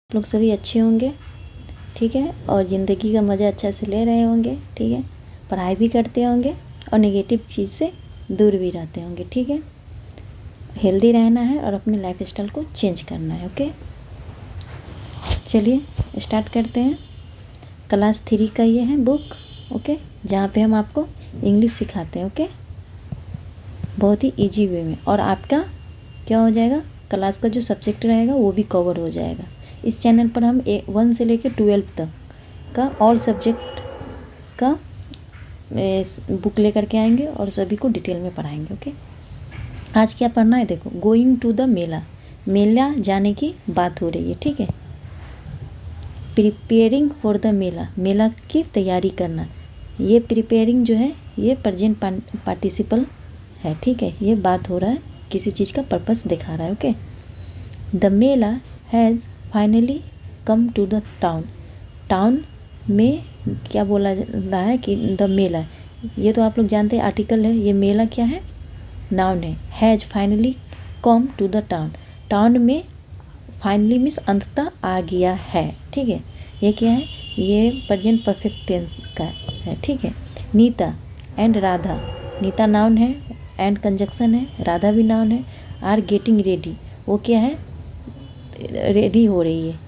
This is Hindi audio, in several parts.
लोग सभी अच्छे होंगे, ठीक है, और ज़िंदगी का मज़ा अच्छा से ले रहे होंगे, ठीक है, पढ़ाई भी करते होंगे और नेगेटिव चीज़ से दूर भी रहते होंगे, ठीक है। हेल्दी रहना है और अपने लाइफ स्टाइल को चेंज करना है। ओके, चलिए स्टार्ट करते हैं। क्लास 3 का ये है बुक, ओके, जहाँ पे हम आपको इंग्लिश सिखाते हैं। ओके, बहुत ही इजी वे में, और आपका क्या हो जाएगा, क्लास का जो सब्जेक्ट रहेगा वो भी कवर हो जाएगा। इस चैनल पर हम 1 से लेकर 12 तक का ऑल सब्जेक्ट का बुक लेकर के आएंगे और सभी को डिटेल में पढ़ाएंगे। ओके, आज क्या पढ़ना है, देखो, गोइंग टू द मेला, मेला जाने की बात हो रही है, ठीक है। प्रिपेयरिंग फॉर द मेला, मेला की तैयारी करना, ये प्रिपेयरिंग जो है ये प्रेजेंट पार्टिसिपल है, ठीक है। ये बात हो रहा है, किसी चीज़ का पर्पस दिखा रहा है। Okay, the mela has finally come to the town, town में क्या बोला रहा है कि द मेला, ये तो आप लोग जानते हैं आर्टिकल है, ये मेला क्या है, नाउन है। Has finally come to the town, town में फाइनली मीन्स अंततः आ गया है, ठीक है। ये क्या है, ये प्रेजेंट परफेक्ट टेंस का है, ठीक है। नीता एंड राधा, नीता नाउन है एंड कंजक्शन है, राधा भी नाउन है। आर गेटिंग रेडी, वो क्या है, रेडी हो रही है,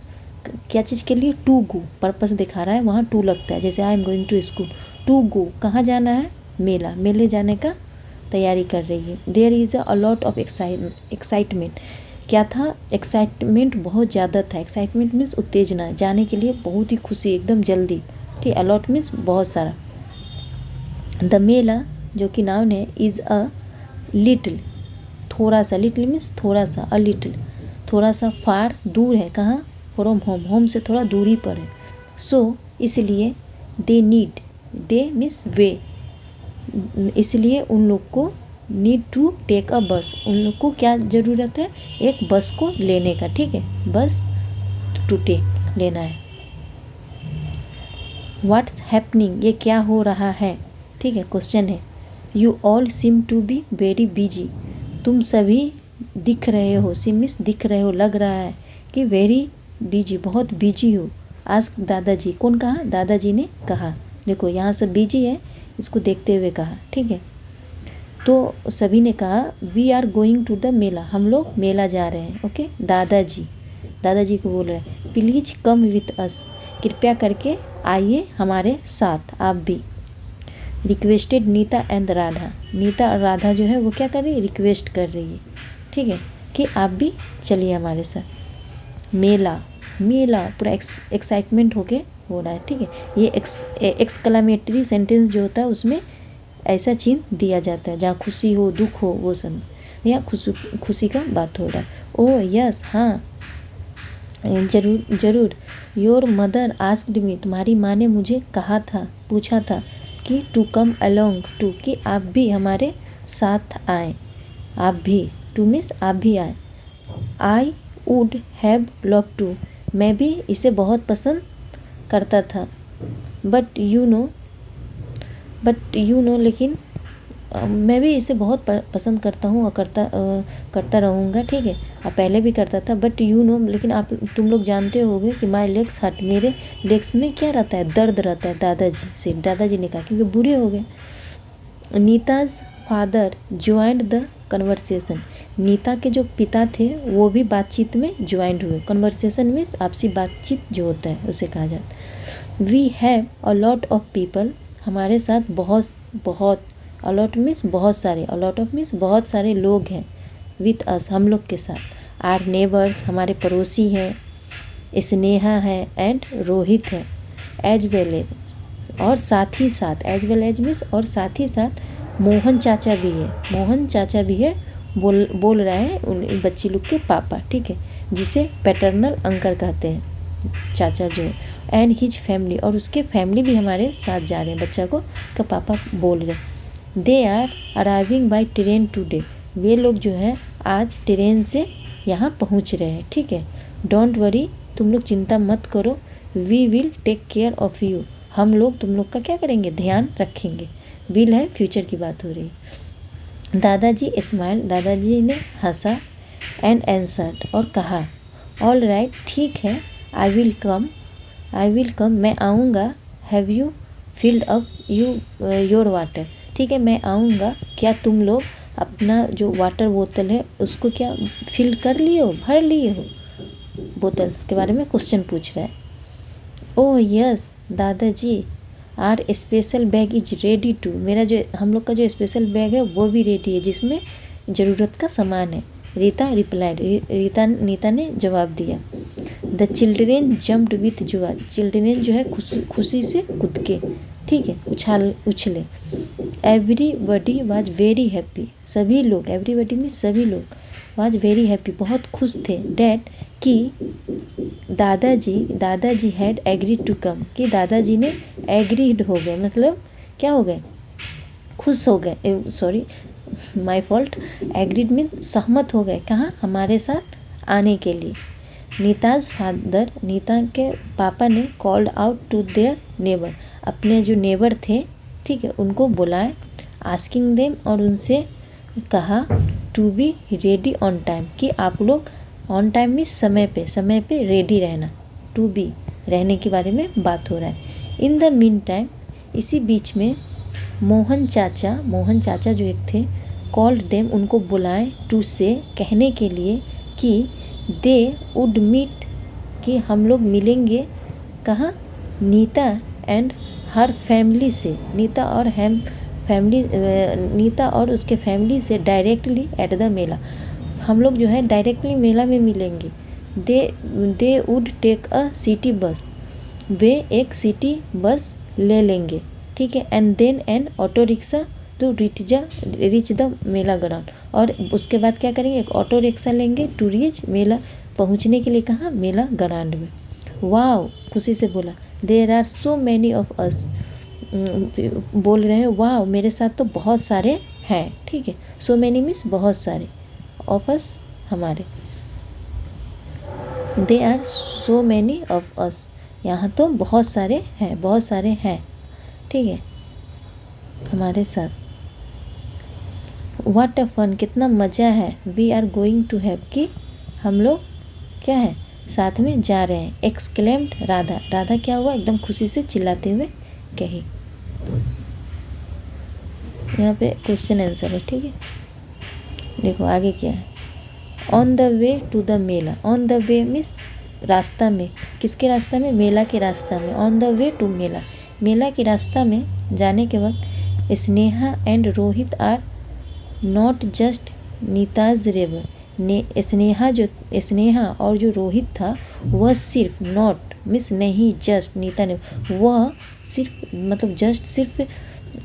क्या चीज़ के लिए, टू गो, पर्पस दिखा रहा है, वहाँ टू लगता है, जैसे I am going to school, to go, कहाँ जाना है, मेला, मेले जाने का तैयारी कर रही है। There is a lot of excitement, क्या था, एक्साइटमेंट बहुत ज़्यादा था, एक्साइटमेंट मीन्स उत्तेजना, जाने के लिए बहुत ही खुशी, एकदम जल्दी, ठीक, अलॉट मीन्स बहुत सारा। द मेला जो कि नाउन है, इज़ अ लिटिल, थोड़ा सा, लिटिल मीन्स थोड़ा सा, अ लिटिल, थोड़ा सा, फार, दूर है, कहाँ, फ्रॉम होम, होम से थोड़ा दूरी पर है। सो इसलिए, दे नीड, दे मीन्स वे, इसलिए उन लोग को नीड टू टेक अ बस, उन लोग को क्या ज़रूरत है, एक बस को लेने का, ठीक है, बस टू टेक लेना है। व्हाट्स हैपनिंग, ये क्या हो रहा है, ठीक है, क्वेश्चन है। You all seem to be very busy, तुम सभी दिख रहे हो, सिम मीन्स दिख रहे हो, लग रहा है कि वेरी बिजी, बहुत बिजी हो। आस्क दादाजी, कौन कहा, दादाजी ने कहा, देखो यहाँ से बिजी है, इसको देखते हुए कहा, ठीक है। तो सभी ने कहा, we are going to the mela, हम लोग मेला जा रहे हैं। ओके, दादाजी, दादाजी को बोल रहे हैं, प्लीज कम विथ अस, कृपया करके आइए हमारे साथ, आप भी। रिक्वेस्टेड नीता एंड राधा, नीता और राधा जो है वो क्या कर रही है, रिक्वेस्ट कर रही है, ठीक है, कि आप भी चलिए हमारे साथ। मेला, मेला पूरा एक्साइटमेंट होके हो रहा है, ठीक है। ये एक्सक्लामेटरी सेंटेंस जो होता है उसमें ऐसा चिन्ह दिया जाता है, जहाँ खुशी हो, दुख हो, वो सब, या खुशी का बात हो रहा है। ओह यस, हाँ, जरूर जरूर। योर मदर आस्क्ड मी, तुम्हारी माँ ने मुझे कहा था, पूछा था कि टू कम अलोंग टू, कि आप भी हमारे साथ आएँ, आप भी, टू मीन्स आप भी आए। I would have love to, मैं भी इसे बहुत पसंद करता था, बट यू नो, लेकिन मैं भी इसे बहुत पसंद करता हूँ और करता रहूँगा, ठीक है, और पहले भी करता था, बट यू नो, लेकिन तुम लोग जानते होगे कि माई लेग्स हर्ट, मेरे लेग्स में क्या रहता है, दर्द रहता है, दादाजी ने कहा, क्योंकि बूढ़े हो गए। Neeta's father joined the conversation, Neeta के जो पिता थे वो भी बातचीत में ज्वाइंड हुए, कन्वर्सेशन में आपसी बातचीत जो होता है उसे कहा जाता है। We have a lot of people, हमारे साथ बहुत, अलॉट मीन्स बहुत सारे, अलॉट ऑफ मीन्स बहुत सारे लोग हैं, विथ अस, हम लोग के साथ। आर नेबर्स, हमारे पड़ोसी हैं, स्नेहा है एंड रोहित है, एज वेल एज, और साथ ही साथ, एज वेल एज मीन्स और साथ ही साथ, मोहन चाचा भी है, बोल रहा है उन बच्ची लोग के पापा, ठीक है, जिसे पैटर्नल अंकल कहते हैं, चाचा जो है। एंड हिज फैमिली, और उसके फैमिली भी हमारे साथ जा रहे हैं, बच्चा को का पापा बोल रहे हैं। They are arriving by train today, वे लोग जो है आज ट्रेन से यहाँ पहुँच रहे हैं, ठीक है। डोंट वरी, तुम लोग चिंता मत करो, we will take care of you, हम लोग तुम लोग का क्या करेंगे, ध्यान रखेंगे। विल है, फ्यूचर की बात हो रही है। दादाजी स्माइल, दादाजी ने हंसा, एंड एंसर्ड, और कहा, ऑल राइट, ठीक है, आई विल कम, मैं आऊँगा। Have you filled up your water, ठीक है, मैं आऊँगा, क्या तुम लोग अपना जो वाटर बोतल है उसको क्या फिल कर लिए हो, भर लिए हो। बोतल्स के बारे में क्वेश्चन पूछ रहा है। Oh yes dadaji, our special bag is ready to, मेरा जो हम लोग का जो स्पेशल बैग है वो भी रेडी है, जिसमें ज़रूरत का सामान है। रीता रिप्लाइड, नीता ने जवाब दिया। The children jumped with Joy, children जो है खुशी से कूद के, ठीक है, उछले। एवरीबडी वाज वेरी हैप्पी, सभी लोग, एवरीबडी में सभी लोग, वाज वेरी हैप्पी, बहुत खुश थे। डैड कि दादाजी हैड एग्रीड टू कम, कि दादाजी ने एग्रीड हो गए, मतलब क्या हो गए, खुश हो गए, sorry my fault, agreed mean सहमत हो गए, कहाँ, हमारे साथ आने के लिए। नीताज फादर, नीता के पापा ने called out to their neighbour, अपने जो नेबर थे, ठीक है, उनको बुलाए। आस्किंग देम, और उनसे कहा, to be ready on time, कि आप लोग ऑन टाइम में समय पे रेडी रहना, टू बी रहने के बारे में बात हो रहा है। इन द मीन टाइम, इसी बीच में मोहन चाचा जो एक थे, कॉल्ड देम, उनको बुलाएं, टू से कहने के लिए कि दे वुड मीट, कि हम लोग मिलेंगे, कहाँ, नीता एंड हर फैमिली से, नीता और उसके फैमिली से डायरेक्टली एट द मेला, हम लोग जो है डायरेक्टली मेला में मिलेंगे। They would take a city bus, वे एक सिटी बस ले लेंगे, ठीक है। And then an auto rickshaw to reach the mela ground, और उसके बाद क्या करेंगे, एक ऑटो रिक्शा लेंगे टू रीच मेला, पहुंचने के लिए, कहाँ, मेला ग्राउंड में। वाओ, खुशी से बोला। There are so many of us, बोल रहे हैं वाह मेरे साथ तो बहुत सारे हैं, ठीक है। सो मैनी मीन्स बहुत सारे, ऑफ अस हमारे, they are so many of us, यहाँ तो बहुत सारे हैं, ठीक है, हमारे साथ। व्हाट अ फन, कितना मज़ा है। We are going to have, कि हम लोग क्या है, साथ में जा रहे हैं। एक्सक्लेम्ड राधा क्या हुआ, एकदम खुशी से चिल्लाते हुए कही। यहाँ पे क्वेश्चन आंसर है, ठीक है। देखो आगे क्या है। On the way to the mela, on the way means रास्ता में, किसके रास्ता में, मेला के रास्ता में। On the way to mela, मेला के रास्ता में जाने के वक्त Sneha and Rohit are not just Neeta's rival, Sneha और जो रोहित था वह सिर्फ, नॉट मीन्स नहीं, जस्ट नीता ने, वह सिर्फ मतलब जस्ट सिर्फ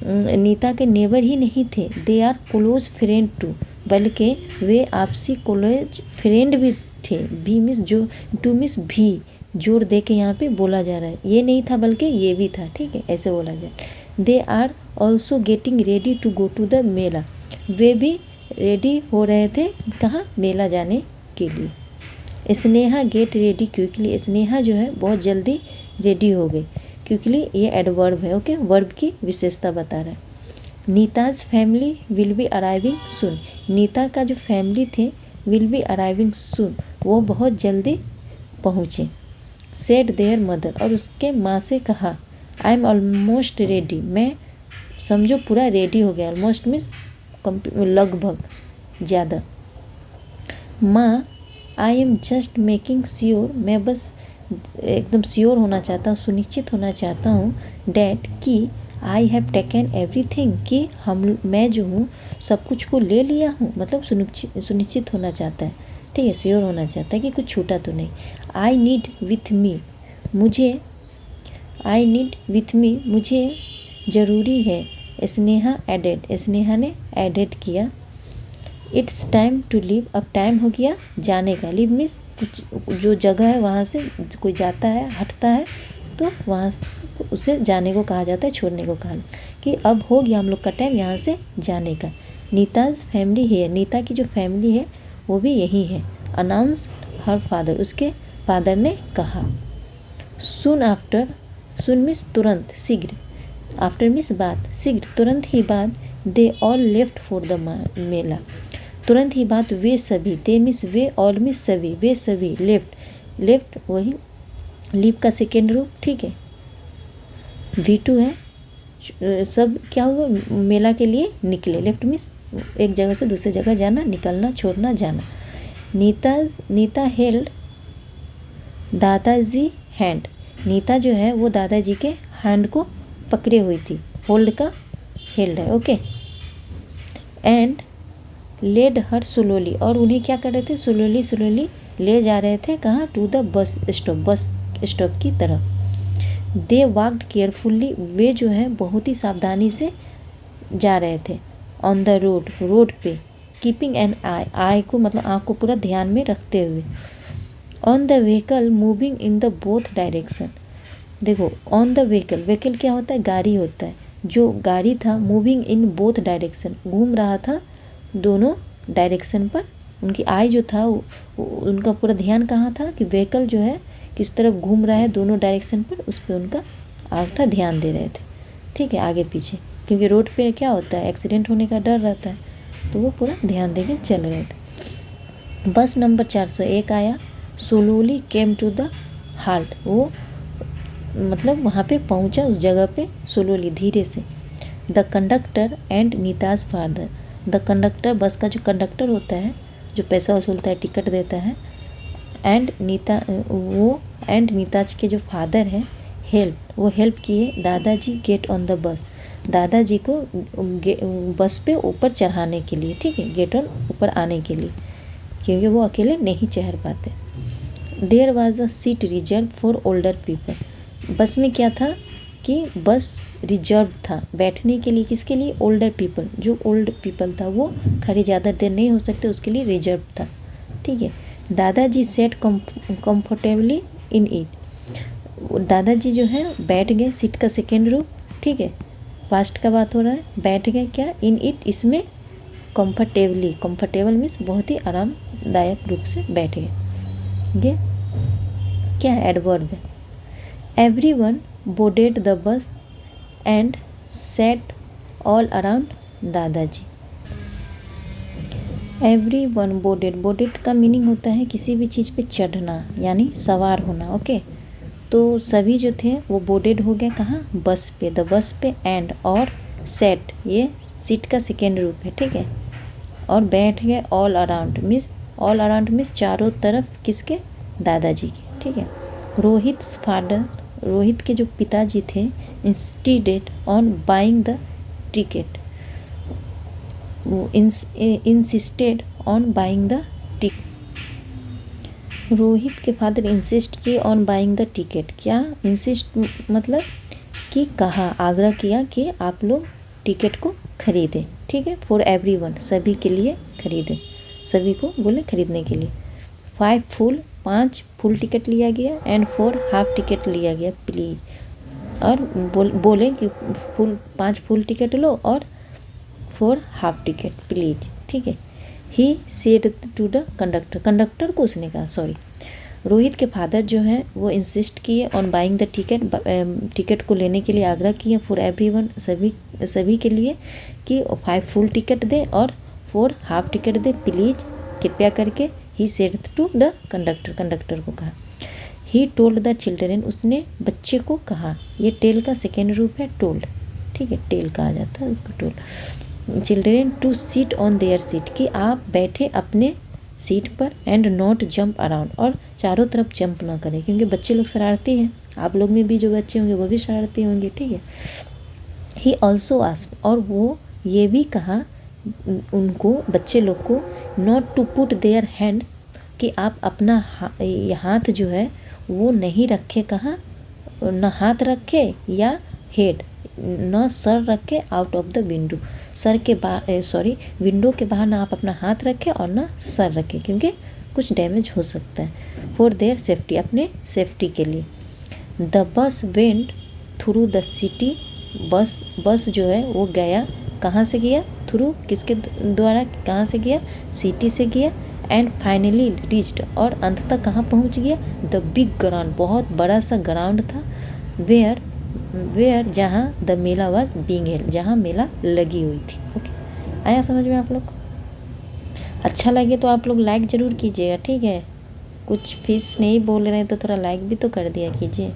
नीता के नेबर ही नहीं थे, they are close friend too, बल्कि वे आपसी क्लोज फ्रेंड भी थे। बी मिस जो, टू मिस भी, जोड़ दे के यहाँ पे बोला जा रहा है, ये नहीं था बल्कि ये भी था, ठीक है, ऐसे बोला जाए। They are also getting ready to go to the mela, वे भी रेडी हो रहे थे, कहाँ, मेला जाने के लिए। Sneha get ready quickly, Sneha जो है बहुत जल्दी रेडी हो गई। क्विकली ये एडवर्ब है, ओके, वर्ब की विशेषता बता रहा है। Nita's family will be arriving सून, नीता का जो फैमिली थे विल बी अराइविंग सून, वो बहुत जल्दी पहुँचे। सेड देयर मदर, और उसके माँ से कहा, आई एम ऑलमोस्ट रेडी, मैं समझो पूरा रेडी हो गया। ऑलमोस्ट मीन्स लगभग, ज़्यादा। माँ I am just making sure, मैं बस एकदम श्योर होना चाहता हूँ, सुनिश्चित होना चाहता हूँ। डैट कि आई हैव टेकन एवरीथिंग, कि मैं जो हूँ सब कुछ को ले लिया हूँ, मतलब सुनिश्चित होना चाहता है, ठीक है, श्योर होना चाहता है कि कुछ छूटा तो नहीं। आई नीड विथ मी, मुझे ज़रूरी है। स्नेहा एडेड, स्नेहा ने एडेड किया। इट्स टाइम टू लीव, अब टाइम हो गया जाने का। लीव मीन्स कुछ जो जगह है वहाँ से कोई जाता है, हटता है, तो वहाँ उसे जाने को कहा जाता है, छोड़ने को कहा, कि अब हो गया हम लोग का टाइम यहाँ से जाने का। नीताज फैमिली है, नीता की जो फैमिली है वो भी यही है। अनाउंस हर फादर, उसके फादर ने कहा। सुन आफ्टर, सुन मीन्स तुरंत, शीघ्र, आफ्टर मीन्स बाद, शीघ्र, तुरंत ही बाद। They all left for the mela, तुरंत ही बाद वे सभी, दे मीन्स वे, ऑल मीन्स सभी, वे सभी, लेफ्ट वही लीव का सेकेंड रूप, ठीक है। V2 है सब क्या हुआ, मेला के लिए निकले। लेफ्ट मीन्स एक जगह से दूसरी जगह जाना, निकलना, छोड़ना, जाना। नीता हेल्ड दादाजी हैंड। नीता जो है वो दादाजी के हैंड को पकड़े हुई थी। होल्ड का हेल्ड है, okay. And led her slowly, और उन्हें क्या कर रहे थे, स्लोली ले जा रहे थे कहाँ, टू द बस स्टॉप की तरफ। दे वॉक्ड केयरफुल्ली, वे जो है बहुत ही सावधानी से जा रहे थे। ऑन द रोड पे। कीपिंग एन आई को मतलब आँख को पूरा ध्यान में रखते हुए। On the vehicle moving in the both direction. देखो ऑन द व्हीकल क्या होता है, गाड़ी होता है। जो गाड़ी था मूविंग इन बोथ डायरेक्शन, घूम रहा था दोनों डायरेक्शन पर। उनकी आई जो था उनका पूरा ध्यान कहाँ था कि व्हीकल जो है किस तरफ घूम रहा है दोनों डायरेक्शन पर, उस पर उनका आँख था, ध्यान दे रहे थे, ठीक है, आगे पीछे। क्योंकि रोड पे क्या होता है, एक्सीडेंट होने का डर रहता है, तो वो पूरा ध्यान दे के चल रहे थे। बस नंबर 401 आया। Slowly came to the halt, वो मतलब वहाँ पे पहुँचा उस जगह पे स्लोली, धीरे से। The conductor and Neeta's father. The conductor, bus का जो कंडक्टर होता है, जो पैसा वसूलता है, टिकट देता है, एंड नीताज के जो फादर हैं वो हेल्प किए दादाजी गेट ऑन द बस, दादाजी को बस पे ऊपर चढ़ाने के लिए, ठीक है, गेट ऑन ऊपर आने के लिए, क्योंकि वो अकेले नहीं चढ़ पाते। There was a seat reserved for older people. Bus में क्या था कि बस रिजर्व था बैठने के लिए, किसके लिए, ओल्डर पीपल। जो ओल्ड पीपल था वो खड़े ज़्यादा देर नहीं हो सकते, उसके लिए रिजर्व था, ठीक है। दादाजी सेट कंफर्टेबली इन इट। दादाजी जो है बैठ गए, सीट का सेकेंड रूप, ठीक है, पास्ट का बात हो रहा है, बैठ गए क्या, इन इट, इसमें, कंफर्टेबल मीन्स बहुत ही आरामदायक रूप से बैठ गए। ये क्या है, एडवर्ब है। Everyone boarded the bus and set all around दादाजी। एवरीवन बोर्डेड का मीनिंग होता है किसी भी चीज़ पे चढ़ना, यानी सवार होना, ओके। तो सभी जो थे वो बोर्डेड हो गए कहाँ, बस पे, द बस पे, एंड और सेट, ये सीट का सेकेंड रूप है, ठीक है, और बैठ गए ऑल अराउंड मीन्स चारों तरफ, किसके, दादाजी के, ठीक है। रोहित्स फादर, रोहित के जो पिताजी थे, इंस्टिडेड ऑन बाइंग द टिकट, वो insisted on buying the ticket. Rohit के फादर इंसिस्ट किए ऑन बाइंग द टिकट। क्या इंसिस्ट मतलब कि कहा, आग्रह किया कि आप लोग टिकट को खरीदें, ठीक है, फॉर एवरीवन, सभी के लिए खरीदें, सभी को बोले खरीदने के लिए। 5 फुल टिकट लिया गया एंड 4 हाफ टिकट लिया गया, प्लीज। और बोले कि 5 फुल टिकट लो और 4 हाफ टिकट प्लीज, ठीक है। He said to the conductor को उसने कहा, सॉरी, रोहित के फादर जो हैं वो इंसिस्ट किए ऑन बाइंग द टिकट को लेने के लिए आग्रह किए, फॉर एवरीवन, सभी के लिए, कि 5 फुल टिकट दे और 4 हाफ टिकट दे, प्लीज, कृपया करके। He said to the conductor को कहा। ही टोल्ड द चिल्ड्रेन, उसने बच्चे को कहा, ये टेल का सेकेंड रूप है, टोल्ड, ठीक है, टेल कहा जाता है उसको, told. Children to sit on their seat, कि आप बैठे अपने सीट पर, एंड नॉट जंप अराउंड, और चारों तरफ जंप ना करें, क्योंकि बच्चे लोग शरारती हैं, आप लोग में भी जो बच्चे होंगे वो भी शरारती होंगे, ठीक है। ही ऑल्सो आस्क्ड, और वो ये भी कहा उनको, बच्चे लोग को, not to put their hands, कि आप अपना हाथ जो है वो नहीं रखे, कहाँ, न हाथ रखे या हेड, न सर रखे out of the window, sir के विंडो के बाहर ना आप अपना हाथ रखें और ना सर रखें, क्योंकि कुछ डैमेज हो सकता है। फॉर देयर सेफ्टी, अपने सेफ्टी के लिए। The bus went through the city, बस जो है वो गया, कहाँ से गया, थ्रू, किसके द्वारा, कहाँ से गया, सिटी से गया, एंड फाइनली रीच्ड, और अंत तक कहाँ पहुँच गया, द बिग ग्राउंड, बहुत बड़ा सा ग्राउंड था, वेयर जहाँ the Mela was being held, जहाँ मेला लगी हुई थी, ओके। आया समझ में आप लोग को? अच्छा लगे तो आप लोग लाइक ज़रूर कीजिएगा, ठीक है। कुछ फीस नहीं बोल रहे हैं तो थोड़ा लाइक भी तो कर दिया कीजिए,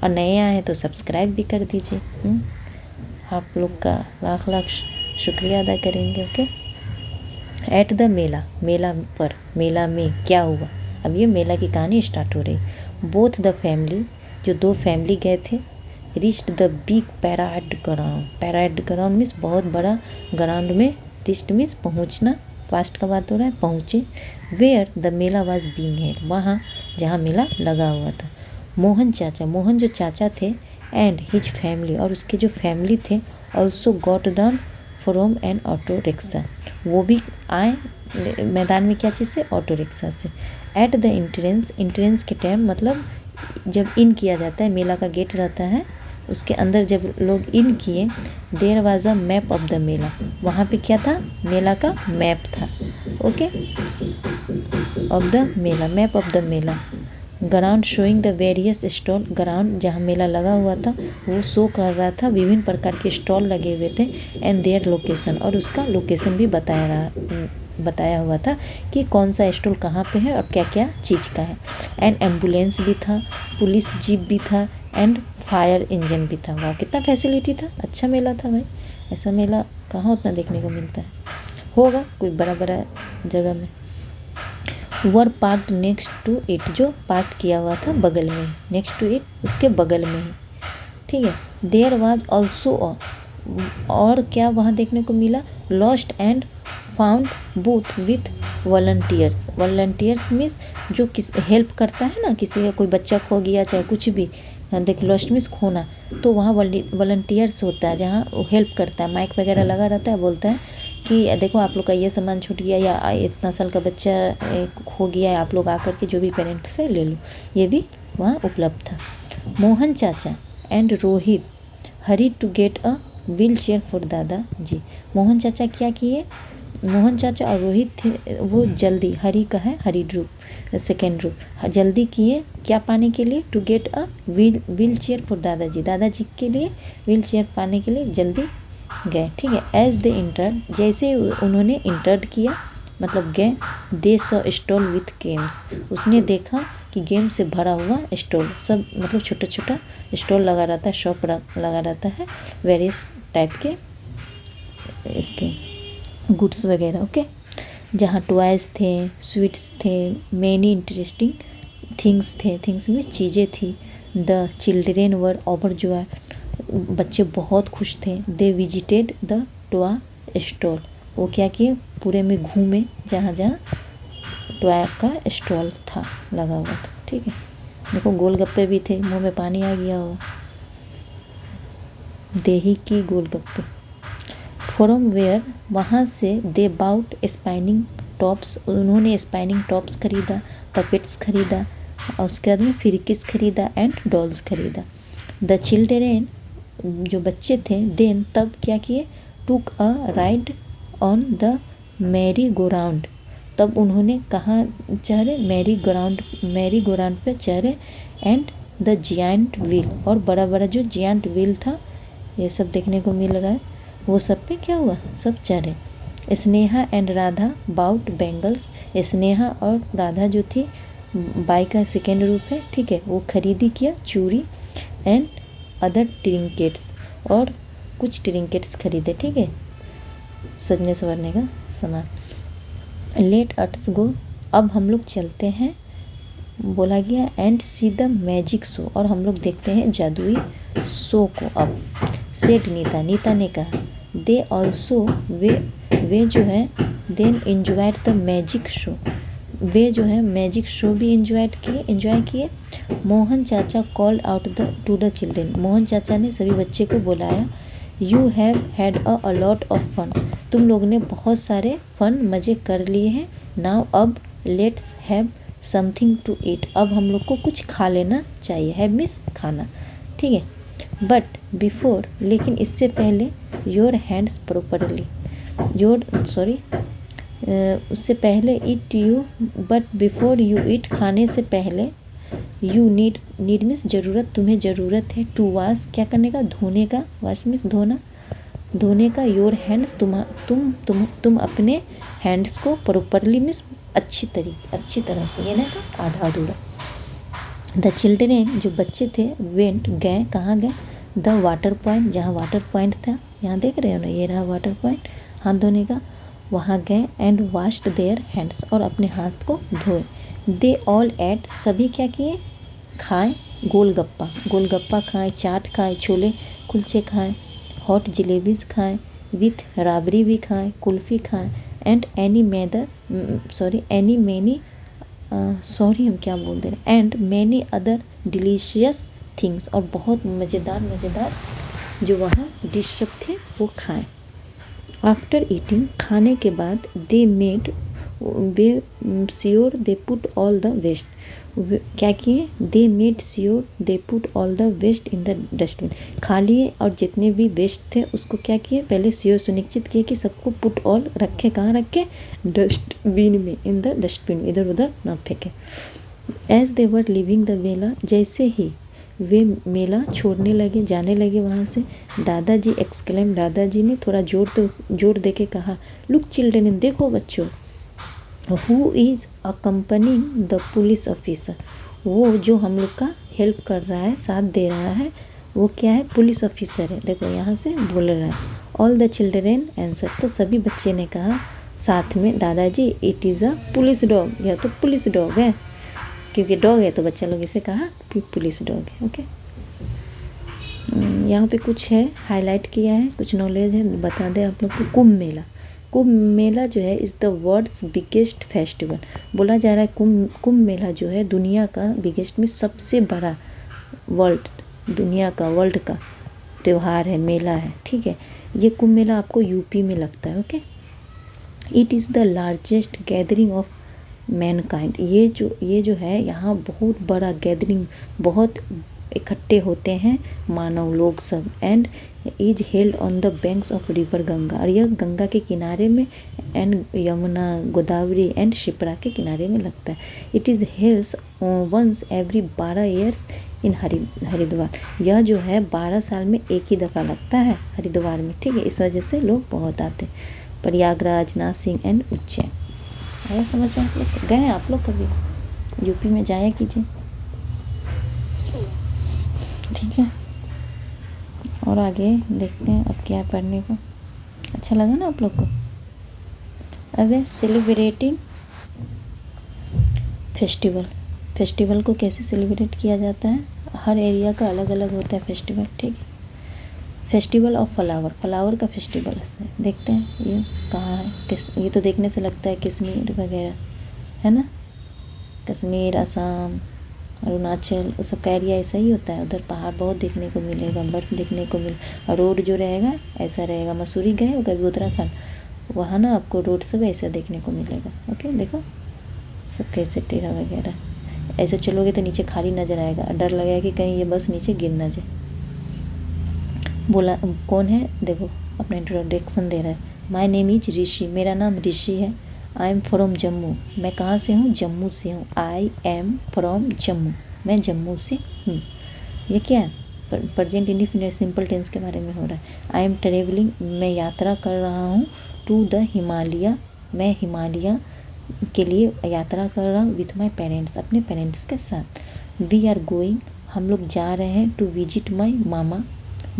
और नए आए हैं तो सब्सक्राइब भी कर दीजिए। आप लोग का लाख लाख शुक्रिया अदा करेंगे। ओके। एट द मेला, मेला पर, मेला में क्या हुआ, अब ये मेला की कहानी स्टार्ट हो रही। बोथ द फैमिली, जो दो फैमिली गए थे, reached the big parade ground, parade ground means बहुत बड़ा ग्राउंड में, रिच्ड मीन्स पहुँचना, पास्ट का बात हो रहा है, पहुँचे। Where the mela was being held, वहाँ जहाँ मेला लगा हुआ था। मोहन चाचा, मोहन जो चाचा थे, एंड हिज फैमिली, और उसके जो फैमिली थे, also got down from N auto rickshaw, वो भी आए मैदान में, क्या चीज़ से, ऑटो रिक्शा से। एट द एंट्रेंस, एंट्रेंस के टाइम मतलब जब इन किया जाता है, मेला का गेट रहता है, उसके अंदर जब लोग इन किए, there was a map of the mela, वहाँ पे क्या था, मेला का मैप था। Okay, of the mela, map of the mela. Ground showing the various stall, ground जहाँ मेला लगा हुआ था वो शो कर रहा था, विभिन्न प्रकार के स्टॉल लगे हुए थे, एंड देयर लोकेशन, और उसका लोकेशन भी बताया हुआ था कि कौन सा स्टॉल कहाँ पे है और क्या क्या चीज़ का है। एंड एम्बुलेंस भी था, पुलिस जीप भी था, एंड फायर इंजन भी था। वाह, कितना फैसिलिटी था, अच्छा मेला था भाई। ऐसा मेला कहाँ उतना देखने को मिलता है, होगा कोई बड़ा बड़ा जगह में। वर पार्कड नेक्स्ट टू इट, जो पार्क किया हुआ था बगल में, नेक्स्ट टू इट, उसके बगल में ही, ठीक है। देयर वाज ऑल्सो, और क्या वहाँ देखने को मिला, lost and found booth with volunteers, volunteers means जो किस हेल्प करता है ना, किसी का कोई बच्चा खो गया चाहे कुछ भी, देख लॉस्ट मीन्स खोना, तो वहाँ वॉलंटियर्स होता है जहाँ वो हेल्प करता है, माइक वगैरह लगा रहता है, बोलता है कि देखो आप लोग का ये सामान छूट गया, या इतना साल का बच्चा खो गया है, आप लोग आकर के जो भी पेरेंट्स से ले लो, ये भी वहाँ उपलब्ध था। Mohan chacha and Rohit hurry to get a wheelchair for dada ji, Mohan चाचा क्या किए, मोहन चाचा और रोहित थे, वो जल्दी, हरी का है हरी ग्रुप, सेकेंड ग्रुप, जल्दी किए क्या पाने के लिए, to get a wheelchair for dadaji, दादाजी के लिए व्हील चेयर पाने के लिए जल्दी गए, ठीक है। एज दे इंटर्ड, जैसे उन्होंने इंटर्ड किया मतलब गए, they saw stall with games, उसने देखा कि गेम से भरा हुआ स्टॉल, सब मतलब छोटा छोटा स्टॉल लगा रहता है, शॉप लगा रहता है, वेरियस टाइप के इसके गुड्स वगैरह। ओके, जहाँ टॉयज़ थे, स्वीट्स थे, मैनी इंटरेस्टिंग थिंग्स थे, थिंग्स में चीज़ें थी। द चिल्ड्रेन वर ओवरजॉय, बच्चे बहुत खुश थे। They visited the toy stall, वो क्या किए, पूरे में घूमे जहाँ जहाँ टॉय का स्टॉल था लगा हुआ था, ठीक है। देखो गोलगप्पे भी थे, मुंह में पानी आ गया होगा, देही की गोलगप्पे। फ्रॉम वेयर, वहाँ से, दे बाउट स्पाइनिंग टॉप्स, उन्होंने स्पाइनिंग टॉप्स खरीदा, पपेट्स खरीदा, और उसके बाद में फिरकिस खरीदा, एंड डॉल्स खरीदा। द चिल्ड्रेन, जो बच्चे थे, देन तब क्या किए, took a ride on the merry go round, तब उन्होंने कहाँ चढ़े, मैरी गो राउंड पे चढ़े, एंड द जियांट व्हील, और बड़ा बड़ा जो जियांट व्हील था, ये सब देखने को मिल रहा है, वो सब पे क्या हुआ, सब चढ़े। Sneha and Radha bought bangles, Sneha और राधा जो थी, बाई का सेकेंड रूप है, ठीक है, वो खरीदी किया चूड़ी, एंड अदर ट्रिंकेट्स, और कुछ ट्रिंकेट्स खरीदे, ठीक है, सजने संवरने का सामान। लेट अट्स गो, अब हम लोग चलते हैं, बोला गया, and see the magic show, और हम लोग देखते हैं जादुई शो को। अब सेड नीता, नीता ने कहा, दे ऑल्सो, वे जो है, then enjoyed the magic show, वे जो है मैजिक शो भी एंजॉय किए। Mohan chacha called out to the children, Mohan चाचा ने सभी बच्चे को बुलाया, you have had a lot of fun, तुम लोग ने बहुत सारे फन मज़े कर लिए हैं। नाउ अब let's have something to eat, अब हम लोग को कुछ खा लेना चाहिए, हैव मीन्स खाना, ठीक है। बट बिफोर, लेकिन इससे पहले, योर हैंड्स प्रॉपरली, उससे पहले, eat you, but before you eat, खाने से पहले, यू नीड मीन्स ज़रूरत, तुम्हें ज़रूरत है, टू वॉश, क्या करने का, धोने का, वॉश मीन्स धोना, धोने का, योर हैंड्स, तुम अपने हैंड्स को प्रॉपरली मीन्स अच्छी तरह से, ये ना तो आधा अधूरा। द चिल्ड्रेन जो बच्चे थे वेंट गए, कहाँ गए, द वाटर पॉइंट, जहाँ वाटर पॉइंट था, यहाँ देख रहे हो ना, ये रहा वाटर पॉइंट हाथ धोने का, वहाँ गए एंड वाश्ड देयर हैंड्स, और अपने हाथ को धोए। दे ऑल एट, सभी क्या किए, खाएं गोलगप्पा खाएं, चाट खाएं, छोले कुलचे खाएं, हॉट जलेबीज खाएं, विथ राबड़ी भी खाएं, कुल्फ़ी खाएं, and any many other delicious things, और बहुत मज़ेदार जो वहाँ डिश सब थे वो खाएं। आफ्टर ईटिंग, खाने के बाद, वे sure they put all the waste, क्या किए, they made sure they put all the waste in the dustbin, खा लिए और जितने भी वेस्ट थे उसको क्या किए, पहले श्योर सुनिश्चित किए कि सबको पुट ऑल रखे, कहाँ रखे, डस्टबिन में, इन द डस्टबिन, इधर उधर ना फेंके। As they were leaving the mela, जैसे ही वे मेला छोड़ने लगे, जाने लगे वहाँ से, दादाजी एक्सक्लेम, दादाजी ने थोड़ा जोर दे के कहा, लुक चिल्ड्रन, देखो बच्चों, who is accompanying the police officer, वो जो हम लोग का हेल्प कर रहा है, साथ दे रहा है, वो क्या है, पुलिस ऑफिसर है। देखो यहाँ से बोल रहा है। ऑल द चिल्ड्रेन आंसर, तो सभी बच्चे ने कहा साथ में, दादाजी it is a police dog, यह तो पुलिस डॉग है, क्योंकि डॉग है तो बच्चा लोग इसे कहा पुलिस डॉग है। ओके, यहाँ पे कुछ है हाईलाइट किया है, कुछ नॉलेज है, बता दें आप लोग को। कुंभ मेला जो है is the world's biggest festival, बोला जा रहा है कुंभ मेला जो है दुनिया का बिगेस्ट में सबसे बड़ा वर्ल्ड का त्यौहार है, मेला है, ठीक है। ये कुंभ मेला आपको यूपी में लगता है। Okay, it is the largest gathering of Mankind, ये जो है यहाँ बहुत बड़ा गैदरिंग, बहुत इकट्ठे होते हैं मानव लोग सब, and is held on the banks of river Ganga, और यह गंगा के किनारे में, एंड यमुना, गोदावरी एंड शिप्रा के किनारे में लगता है। It is held once every 12 years in Haridwar, यह जो है 12 साल में एक ही दफ़ा लगता है हरिद्वार में, ठीक है। इस वजह से लोग बहुत आते हैं। प्रयागराज, नासिक एंड उज्जैन, आया समझ में आप लोग? गए हैं आप लोग कभी यूपी में, जाया कीजिए, ठीक है। और आगे देखते हैं अब क्या है पढ़ने को। अच्छा लगा ना आप लोग को? अब है सेलिब्रेटिंग फेस्टिवल को कैसे सेलिब्रेट किया जाता है, हर एरिया का अलग अलग होता है फेस्टिवल, ठीक है। फेस्टिवल ऑफ फ्लावर का फेस्टिवल है, देखते हैं ये कहाँ है। ये तो देखने से लगता है कश्मीर वगैरह है ना, कश्मीर, असम, अरुणाचल, उस सब का एरिया ऐसा ही होता है। उधर पहाड़ बहुत देखने को मिलेगा, बर्फ़ देखने को और रोड जो रहेगा ऐसा रहेगा। मसूरी गए हो कभी, उत्तराखंड, वहाँ ना आपको रोड सब ऐसा देखने को मिलेगा। ओके, देखो सब कैसे टेढ़ा वगैरह, ऐसे चलोगे तो नीचे खाली नज़र आएगा, डर लगेगा कि कहीं ये बस नीचे गिर ना जाए। बोला कौन है, देखो अपना इंट्रोडक्शन दे रहा है। माई नेम इज ऋषि, मेरा नाम ऋषि है। आई एम फ्रॉम जम्मू, मैं कहाँ से हूँ, जम्मू से हूँ। आई एम फ्रॉम जम्मू, मैं जम्मू से हूँ। ये क्या है, प्रेजेंट इंडिफिनिट सिंपल टेंस के बारे में हो रहा है। आई एम ट्रेवलिंग, मैं यात्रा कर रहा हूँ। टू द हिमालय, मैं हिमालय के लिए यात्रा कर रहा हूँ। विथ माई पेरेंट्स, अपने पेरेंट्स के साथ। वी आर गोइंग, हम लोग जा रहे हैं। टू विजिट माई मामा,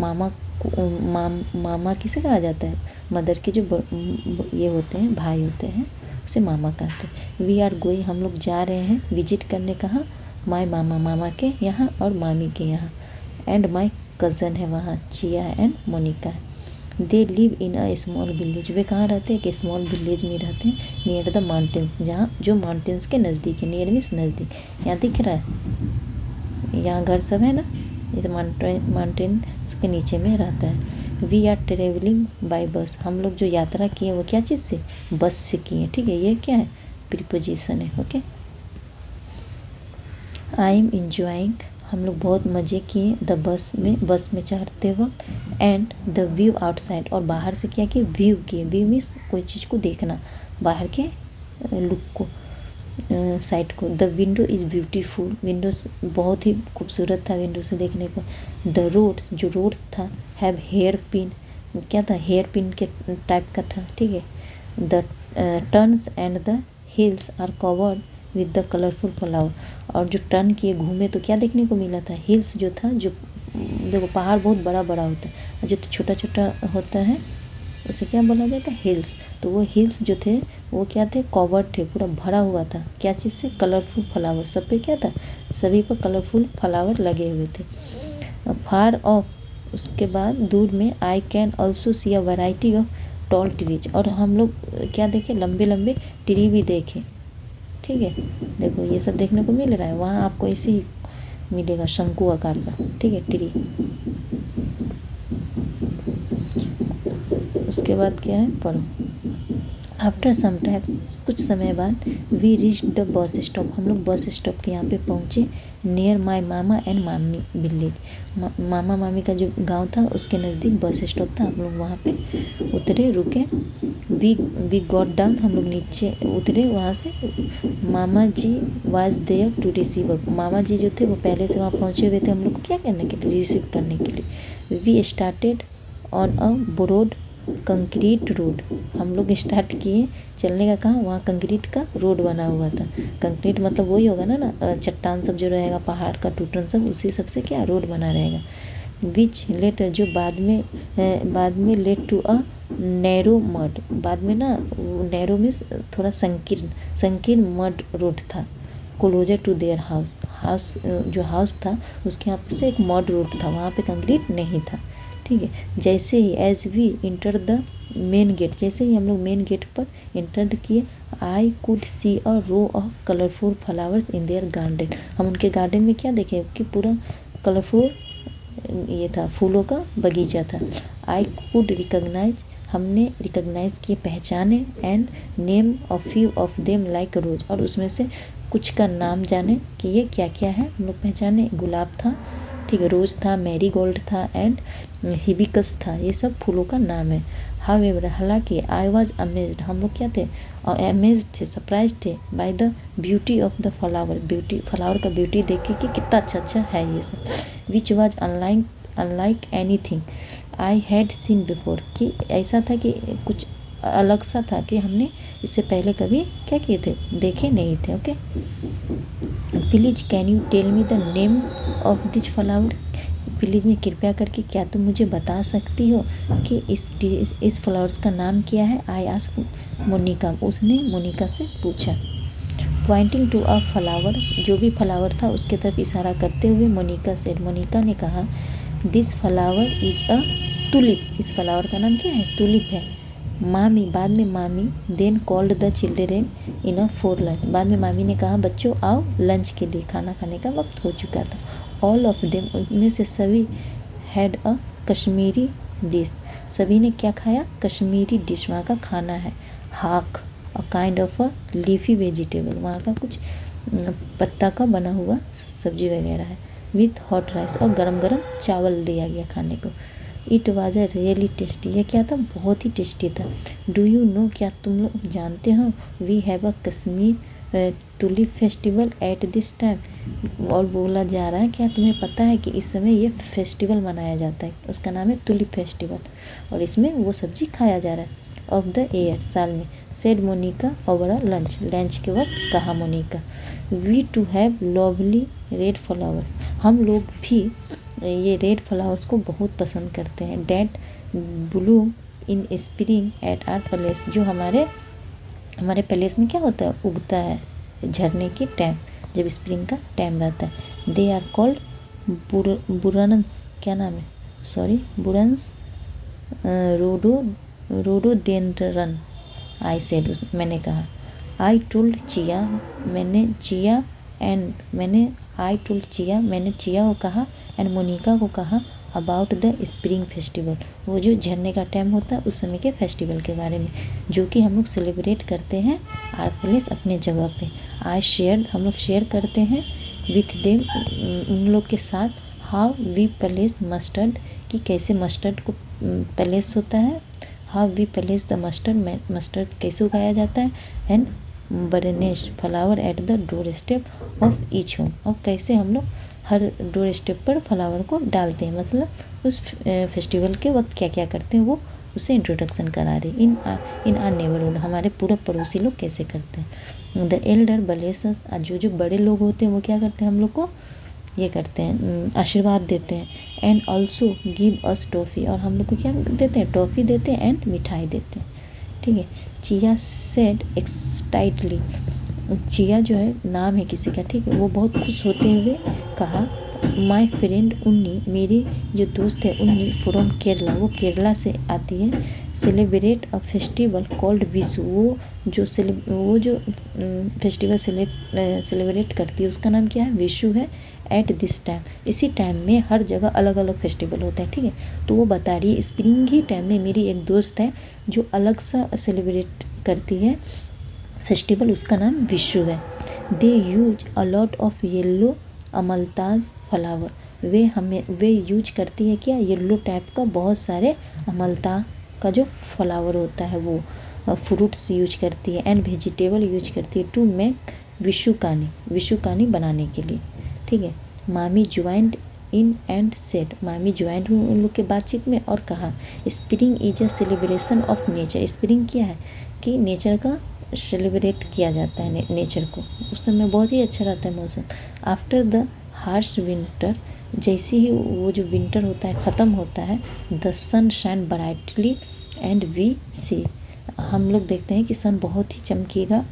मामा किसे कहा जाता है, मदर के जो ये होते हैं, भाई होते हैं, उसे मामा कहते हैं। वी आर गोइंग, हम लोग जा रहे हैं। विजिट करने कहाँ, माई मामा के यहाँ और मामी के यहाँ। एंड माई कज़न है वहाँ, Chiya and Monica. They live in a small village, वे कहाँ रहते हैं, एक स्मॉल विलेज में रहते हैं। नियर द माउंटेन्स, जहाँ जो माउंटेन्स के नज़दीक है। नियर मीन्स नज़दीक, यहाँ दिख रहा है, यहाँ घर सब है ना, ये तो माउंटेन के नीचे में रहता है। वी आर ट्रेवलिंग बाय बस, हम लोग जो यात्रा किए वो क्या चीज़ से, बस से किए, ठीक है। ये क्या है, प्रीपोजिशन है। ओके, आई एम इंजॉइंग, हम लोग बहुत मज़े किए। द बस में चढ़ते वक्त। एंड द व्यू आउटसाइड, और बाहर से क्या किए, व्यू किए। व्यू मीन्स कोई चीज़ को देखना, बाहर के लुक को, साइड को। The window is beautiful, window बहुत ही खूबसूरत था विंडो से देखने को। द रोड, जो रोड था, हैव हेयर पिन, क्या था, हेयर पिन के टाइप का था, ठीक है। The turns and the hills are covered with the colourful flower. और जो टर्न किए घूमे तो क्या देखने को मिला था, हिल्स जो था, जो देखो पहाड़ बहुत बड़ा बड़ा होता है और जो छोटा छोटा होता है उसे क्या बोला जाता है, हिल्स। तो वो हिल्स जो थे वो क्या थे, कवर्ड थे, पूरा भरा हुआ था क्या चीज़ से, कलरफुल फ्लावर। सब पे क्या था, सभी पर कलरफुल फ्लावर लगे हुए थे। फार ऑफ, उसके बाद दूर में, I can also see a variety of tall trees. और हम लोग क्या देखे, लंबे लंबे ट्री भी देखे। ठीक है, देखो ये सब देखने को मिल रहा है। वहाँ आपको ऐसे ही मिलेगा शंकु आकार का, ठीक है, ट्री। उसके बाद क्या है, पढ़ो। आफ्टर सम टाइम, कुछ समय बाद, we reach the bus stop, हम लोग बस स्टॉप के यहाँ पे पहुँचे। Near my mama and mami village, मामा मामी का जो गांव था उसके नज़दीक बस स्टॉप था। हम लोग वहाँ पे उतरे, रुके। वी गॉट डाउन, हम लोग नीचे उतरे वहाँ से। मामा जी वाज देयर टू रिसीव अस, मामा जी जो थे वो पहले से वहाँ पहुँचे हुए थे हम लोग को क्या करने के लिए, रिसीव करने के लिए। We started on a broad concrete road, हम लोग स्टार्ट किए चलने का। कहाँ, वहाँ कंक्रीट का रोड बना हुआ था। कंक्रीट मतलब वही होगा ना चट्टान सब जो रहेगा, पहाड़ का टूटन सब, उसी सब से क्या रोड बना रहेगा। विच लेटर, जो बाद में led to a narrow mud, बाद में ना नैरो में थोड़ा संकीर्ण मड रोड था। क्लोजर टू देयर हाउस जो हाउस था उसके यहाँ से एक मड रोड था, वहाँ पे कंक्रीट नहीं था। ठीक है, जैसे ही as we enter the main gate, जैसे ही हम लोग मेन गेट पर इंटर किए, I could see a row of colourful flowers in their garden, हम उनके गार्डन में क्या देखे कि पूरा कलरफुल ये था, फूलों का बगीचा था। आई कुड रिकॉग्नाइज, हमने रिकॉग्नाइज किए, पहचाने। And name of few of them like rose, और उसमें से कुछ का नाम जाने कि ये क्या क्या है, हम लोग पहचाने। गुलाब था, ठीक है, रोज़ था, मैरी गोल्ड था एंड हिबिस्कस था, ये सब फूलों का नाम है। हाउएवर, हालांकि, आई वॉज अमेज्ड, हम लोग क्या थे, अमेज्ड थे, सरप्राइज थे, by the beauty of the flower, flower का ब्यूटी देख के कि कितना अच्छा है ये सब। Which was unlike any thing I had seen before, कि ऐसा था कि कुछ अलग सा था कि हमने इससे पहले कभी क्या किए थे, देखे नहीं थे। Okay, please can you tell me the names of this flower, please में कृपया करके क्या तुम मुझे बता सकती हो कि इस फ्लावर्स का नाम क्या है। आई आस्क मोनिका, उसने मोनिका से पूछा। पॉइंटिंग टू अ फ्लावर, जो भी फ्लावर था उसके तरफ इशारा करते हुए मोनिका से, मोनिका ने कहा, this flower is a tulip, इस फ्लावर का नाम क्या है, टुलिप है। मामी, बाद में मामी, then called the children in a for lunch, बाद में मामी ने कहा, बच्चों आओ लंच के लिए, खाना खाने का वक्त हो चुका था। ऑल ऑफ देम, उनमें से सभी, हैड अ कश्मीरी डिश, सभी ने क्या खाया, कश्मीरी डिश, वहाँ का खाना है। हाक, a kind of a leafy vegetable, वहाँ का कुछ पत्ता का बना हुआ सब्जी वगैरह है। विथ हॉट राइस, और गरम गरम चावल दिया गया खाने को। It was a really tasty, यह क्या था, बहुत ही टेस्टी था। डू यू नो, क्या तुम लोग जानते हो, we have a Kashmir tulip festival at this time, और बोला जा रहा है क्या तुम्हें पता है कि इस समय ये फेस्टिवल मनाया जाता है, उसका नाम है टुलिप फेस्टिवल, और इसमें वो सब्जी खाया जा रहा है। ऑफ द ईयर, साल में। Said Monica over a lunch, lunch के वक्त कहा Monica. We too have lovely red flowers, हम लोग भी ये रेड फ्लावर्स को बहुत पसंद करते हैं। That bloom in spring at our palace, जो हमारे पैलेस में क्या होता है, उगता है झरने के टाइम, जब स्प्रिंग का टाइम रहता है। दे आर कॉल्ड बुरन्स, क्या नाम है, सॉरी, बुरन्स रोडोडेंड्रन, आई सेड, मैंने कहा। आई टोल्ड चिया, मैंने चिया को कहा, एंड मोनिका को कहा, अबाउट द स्प्रिंग फेस्टिवल, वो जो झरने का टाइम होता है उस समय के फेस्टिवल के बारे में, जो कि हम लोग सेलिब्रेट करते हैं आर प्लेस अपने जगह पे। आई शेयर, हम लोग शेयर करते हैं, विथ देम, उन लोग के साथ, हाउ वी प्लेस मस्टर्ड, कि कैसे मस्टर्ड को प्लेस होता है, how we place the mustard, mustard कैसे उगाया जाता है, and burnish flower at the doorstep of each home, और कैसे हम लोग हर डोर स्टेप पर फ्लावर को डालते हैं, मतलब उस फेस्टिवल के वक्त क्या क्या करते हैं वो उससे इंट्रोडक्शन करा रही। इन आर नेबरहुड, हमारे पूरा पड़ोसी लोग कैसे करते हैं। द एल्डर ब्लेसेस, जो बड़े लोग होते हैं वो क्या करते हैं, हम लोग को ये करते हैं, आशीर्वाद देते हैं। And also give us toffee, और हम लोग को क्या देते हैं, टॉफ़ी देते हैं एंड मिठाई देते हैं, ठीक है। चिया सेड एक्साइटली, चिया जो है नाम है किसी का, ठीक है, वो बहुत खुश होते हुए कहा, माय फ्रेंड उन्नी, मेरी जो दोस्त है उन्नी फ्रॉम केरला, वो केरला से आती है, celebrate a festival called Vishu, वो जो फेस्टिवल सेलिब्रेट करती है उसका नाम क्या है, विशु है। एट दिस टाइम, इसी टाइम में हर जगह अलग अलग फेस्टिवल होता है, ठीक है। तो वो बता रही है स्प्रिंग ही टाइम में मेरी एक दोस्त है जो अलग सा सेलिब्रेट करती है फेस्टिवल, उसका नाम विशु है। They use a lot of yellow amaltas flower, वे यूज करती है क्या, येल्लो टाइप का बहुत सारे अमलता का जो फ्लावर होता है वो फ्रूट्स यूज करती है, एंड वेजिटेबल यूज करती है टू मेक विशु कानी बनाने के लिए, ठीक है। मामी ज्वाइंड इन एंड सेड, मामी ज्वाइंड हुई उन लोग के बातचीत में और कहा, spring is a celebration of nature, spring क्या है कि नेचर का सेलिब्रेट किया जाता है, नेचर को, उस समय बहुत ही अच्छा रहता है मौसम। आफ्टर द हार्श विंटर, जैसे ही वो जो विंटर होता है ख़त्म होता है, the sun shine brightly and we see, हम लोग देखते हैं कि सन बहुत ही चमकीला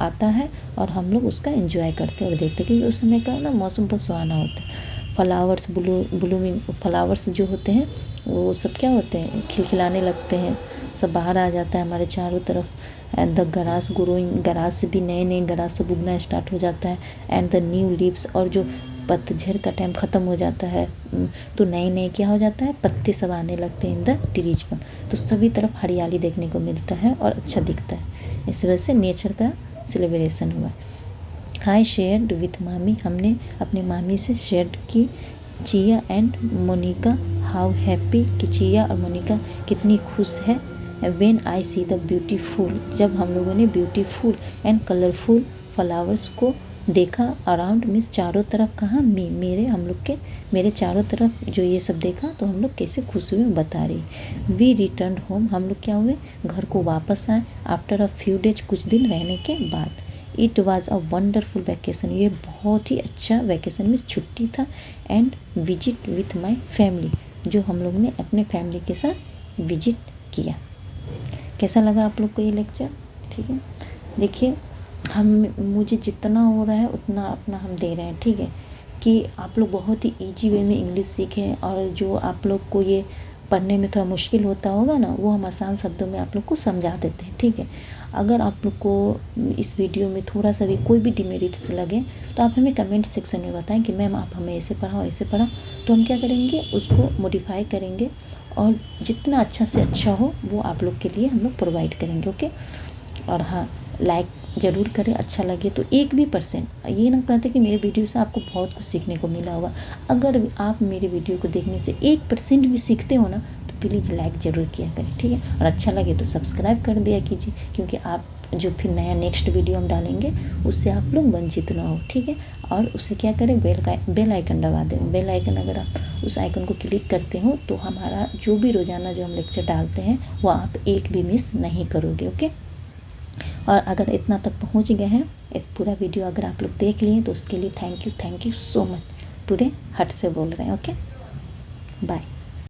आता है और हम लोग उसका एंजॉय करते हैं और देखते हैं, क्योंकि उस समय का ना मौसम बहुत सुहाना होता है। फ्लावर्स ब्लूमिंग, फ्लावर्स जो होते हैं वो सब क्या होते हैं, खिलखिलाने लगते हैं, सब बाहर आ जाता है हमारे चारों तरफ। And the grass growing, grass से भी नए ग्रास सब उगना स्टार्ट हो जाता है। एंड द न्यू लीव्स, और जो पतझड़ का टाइम ख़त्म हो जाता है तो नए क्या हो जाता है, पत्ते सब आने लगते हैं इन द ट्रीज पर, तो सभी तरफ हरियाली देखने को मिलता है और अच्छा दिखता है। इस वजह से नेचर का सेलिब्रेशन हुआ। आई शेयर्ड विथ मामी, हमने अपने मामी से शेयर की। Chia and Monica how happy, कि चिया और मोनिका कितनी खुश है। When I see the beautiful, जब हम लोगों ने ब्यूटीफुल एंड कलरफुल फ्लावर्स को देखा, अराउंड मीन्स चारों तरफ, कहाँ मेरे, हम लोग के मेरे चारों तरफ जो ये सब देखा तो हम लोग कैसे खुश हुए बता रही। वी रिटर्न होम, हम लोग क्या हुए, घर को वापस आए। आफ्टर अ फ्यू डेज, कुछ दिन रहने के बाद। It was a wonderful vacation, ये बहुत ही अच्छा वैकेशन में छुट्टी था। And visit with my family, जो हम लोग ने अपने फैमिली के साथ विजिट किया। कैसा लगा आप लोग को ये लेक्चर, ठीक है। देखिए मुझे जितना हो रहा है उतना अपना हम दे रहे हैं, ठीक है, कि आप लोग बहुत ही ईजी वे में इंग्लिश सीखें, और जो आप लोग को ये पढ़ने में थोड़ा मुश्किल होता होगा ना, वो हम आसान शब्दों में आप लोग को समझा देते हैं, ठीक है। अगर आप लोग को इस वीडियो में थोड़ा सा भी कोई भी डिमेरिट्स लगे तो आप हमें कमेंट सेक्शन में बताएं कि मैम आप हमें ऐसे पढ़ा, तो हम क्या करेंगे, उसको मॉडिफाई करेंगे और जितना अच्छा से अच्छा हो वो आप लोग के लिए हम लोग प्रोवाइड करेंगे, ओके। और हाँ, लाइक ज़रूर करें, अच्छा लगे तो 1% ये ना कहते कि मेरे वीडियो से आपको बहुत कुछ सीखने को मिला होगा। अगर आप मेरे वीडियो को देखने से 1% भी सीखते हो ना तो प्लीज़ लाइक ज़रूर किया करें, ठीक है। और अच्छा लगे तो सब्सक्राइब कर दिया कीजिए, क्योंकि आप जो फिर नया नेक्स्ट वीडियो हम डालेंगे उससे आप लोग वंचित ना हो, ठीक है। और उससे क्या करें, बेल आइकन दबा दें। बेल आइकन अगर आप उस आइकन को क्लिक करते हो तो हमारा जो भी रोज़ाना जो हम लेक्चर डालते हैं वो आप एक भी मिस नहीं करोगे, ओके। और अगर इतना तक पहुंच गए हैं, इस पूरा वीडियो अगर आप लोग देख लिए तो उसके लिए thank you so much. Today हट से बोल रहे हैं, ओके, बाय।